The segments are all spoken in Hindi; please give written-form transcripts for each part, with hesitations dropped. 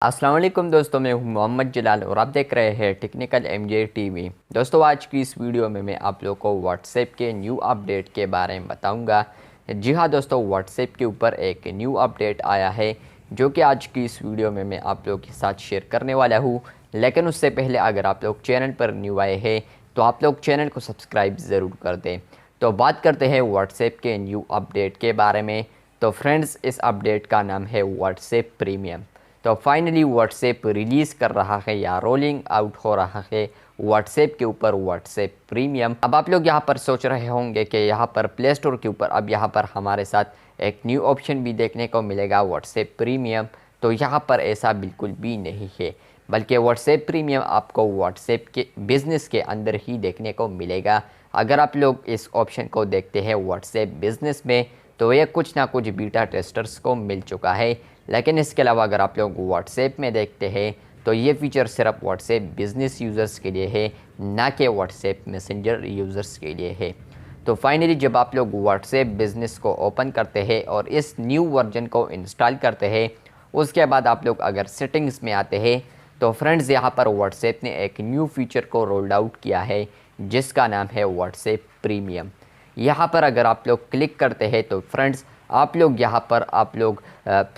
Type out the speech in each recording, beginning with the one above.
अस्सलाम वालेकुम दोस्तों, मैं हूं मोहम्मद जलाल और आप देख रहे हैं टेक्निकल एमजे टीवी। दोस्तों, आज की इस वीडियो में मैं आप लोगों को व्हाट्सएप के न्यू अपडेट के बारे में बताऊंगा। जी हां दोस्तों, व्हाट्सएप के ऊपर एक न्यू अपडेट आया है जो कि आज की इस वीडियो में मैं आप लोगों के साथ शेयर करने वाला हूं। लेकिन उससे पहले अगर आप लोग चैनल पर न्यू आए हैं तो आप लोग चैनल को सब्सक्राइब ज़रूर कर दें। तो बात करते हैं व्हाट्सएप के न्यू अपडेट के बारे में। तो फ्रेंड्स, इस अपडेट का नाम है व्हाट्सएप प्रीमियम। तो फाइनली व्हाट्सएप रिलीज़ कर रहा है या रोलिंग आउट हो रहा है व्हाट्सएप के ऊपर व्हाट्सएप प्रीमियम। अब आप लोग यहाँ पर सोच रहे होंगे कि यहाँ पर प्ले स्टोर के ऊपर अब यहाँ पर हमारे साथ एक न्यू ऑप्शन भी देखने को मिलेगा व्हाट्सएप प्रीमियम। तो यहाँ पर ऐसा बिल्कुल भी नहीं है, बल्कि व्हाट्सएप प्रीमियम आपको व्हाट्सएप के बिज़नेस के अंदर ही देखने को मिलेगा। अगर आप लोग इस ऑप्शन को देखते हैं व्हाट्सएप बिज़नेस में, तो ये कुछ ना कुछ बीटा टेस्टर्स को मिल चुका है। लेकिन इसके अलावा अगर आप लोग व्हाट्सएप में देखते हैं तो ये फीचर सिर्फ व्हाट्सएप बिज़नेस यूज़र्स के लिए है, ना कि व्हाट्सएप मैसेंजर यूज़र्स के लिए है। तो फाइनली जब आप लोग व्हाट्सएप बिज़नेस को ओपन करते हैं और इस न्यू वर्जन को इंस्टॉल करते हैं, उसके बाद आप लोग अगर सेटिंग्स में आते हैं तो फ्रेंड्स यहाँ पर व्हाट्सएप ने एक न्यू फीचर को रोल्ड आउट किया है जिसका नाम है व्हाट्सएप प्रीमियम। यहाँ पर अगर आप लोग क्लिक करते हैं तो फ्रेंड्स आप लोग यहाँ पर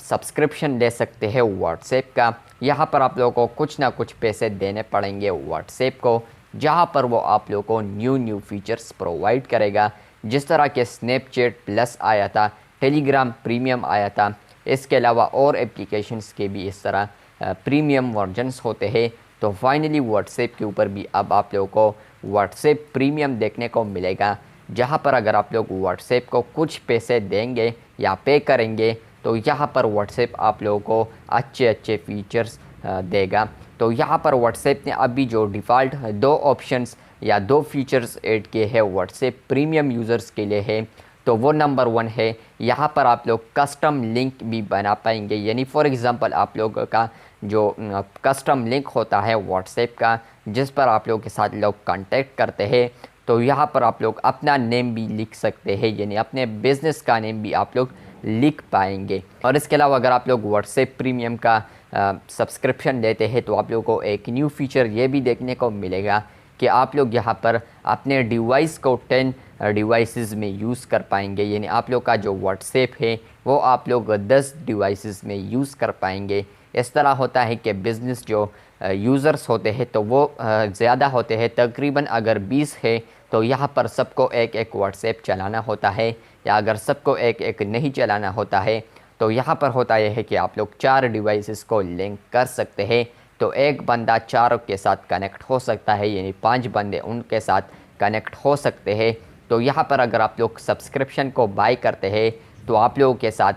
सब्सक्रिप्शन ले सकते हैं व्हाट्सएप का। यहाँ पर आप लोगों को कुछ ना कुछ पैसे देने पड़ेंगे व्हाट्सएप को, जहाँ पर वो आप लोगों को न्यू फीचर्स प्रोवाइड करेगा। जिस तरह के स्नैपचैट प्लस आया था, टेलीग्राम प्रीमियम आया था, इसके अलावा और एप्लीकेशंस के भी इस तरह प्रीमियम वर्जन्स होते हैं। तो फाइनली व्हाट्सएप के ऊपर भी अब आप लोगों को व्हाट्सएप प्रीमियम देखने को मिलेगा, जहाँ पर अगर आप लोग व्हाट्सएप को कुछ पैसे देंगे या पे करेंगे तो यहाँ पर व्हाट्सएप आप लोगों को अच्छे फीचर्स देगा। तो यहाँ पर व्हाट्सएप ने अभी जो डिफ़ॉल्ट दो ऑप्शंस या दो फीचर्स ऐड किए हैं व्हाट्सएप प्रीमियम यूज़र्स के लिए है। तो वो नंबर 1 है, यहाँ पर आप लोग कस्टम लिंक भी बना पाएंगे। यानी फॉर एग्ज़ाम्पल आप लोगों का जो कस्टम लिंक होता है व्हाट्सएप का, जिस पर आप लोगों के साथ लोग कांटेक्ट करते हैं, तो यहाँ पर आप लोग अपना नेम भी लिख सकते हैं, यानी अपने बिज़नेस का नेम भी आप लोग लिख पाएंगे। और इसके अलावा अगर आप लोग व्हाट्सएप प्रीमियम का सब्सक्रिप्शन लेते हैं तो आप लोगों को एक न्यू फीचर ये भी देखने को मिलेगा कि आप लोग यहाँ पर अपने डिवाइस को 10 डिवाइसेस में यूज़ कर पाएंगे। यानी आप लोग का जो व्हाट्सएप है वो आप लोग 10 डिवाइसेस में यूज़ कर पाएंगे। इस तरह होता है कि बिज़नेस जो यूज़र्स होते हैं तो वो ज़्यादा होते हैं, तकरीबन अगर 20 है तो यहाँ पर सबको एक व्हाट्सएप चलाना होता है, या अगर सबको एक नहीं चलाना होता है तो यहाँ पर होता यह है कि आप लोग 4 डिवाइसेस को लिंक कर सकते हैं। तो एक बंदा 4 के साथ कनेक्ट हो सकता है, यानी 5 बंदे उनके साथ कनेक्ट हो सकते हैं। तो यहाँ पर अगर आप लोग सब्सक्रिप्शन को बाय करते हैं तो आप लोगों के साथ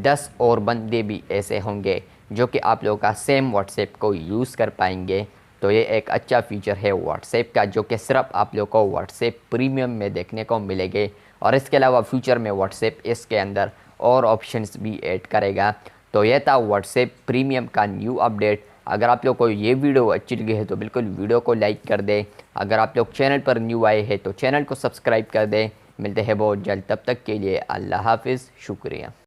10 और बंदे भी ऐसे होंगे जो कि आप लोगों का सेम व्हाट्सएप को यूज़ कर पाएंगे। तो ये एक अच्छा फ़ीचर है व्हाट्सएप का, जो कि सिर्फ आप लोगों को व्हाट्सएप प्रीमियम में देखने को मिलेंगे। और इसके अलावा फ्यूचर में व्हाट्सएप इसके अंदर और ऑप्शंस भी ऐड करेगा। तो यह था व्हाट्सएप प्रीमियम का न्यू अपडेट। अगर आप लोग को ये वीडियो अच्छी लगी है तो बिल्कुल वीडियो को लाइक कर दें। अगर आप लोग चैनल पर न्यू आए हैं तो चैनल को सब्सक्राइब कर दें। मिलते हैं बहुत जल्द, तब तक के लिए अल्लाह हाफिज़, शुक्रिया।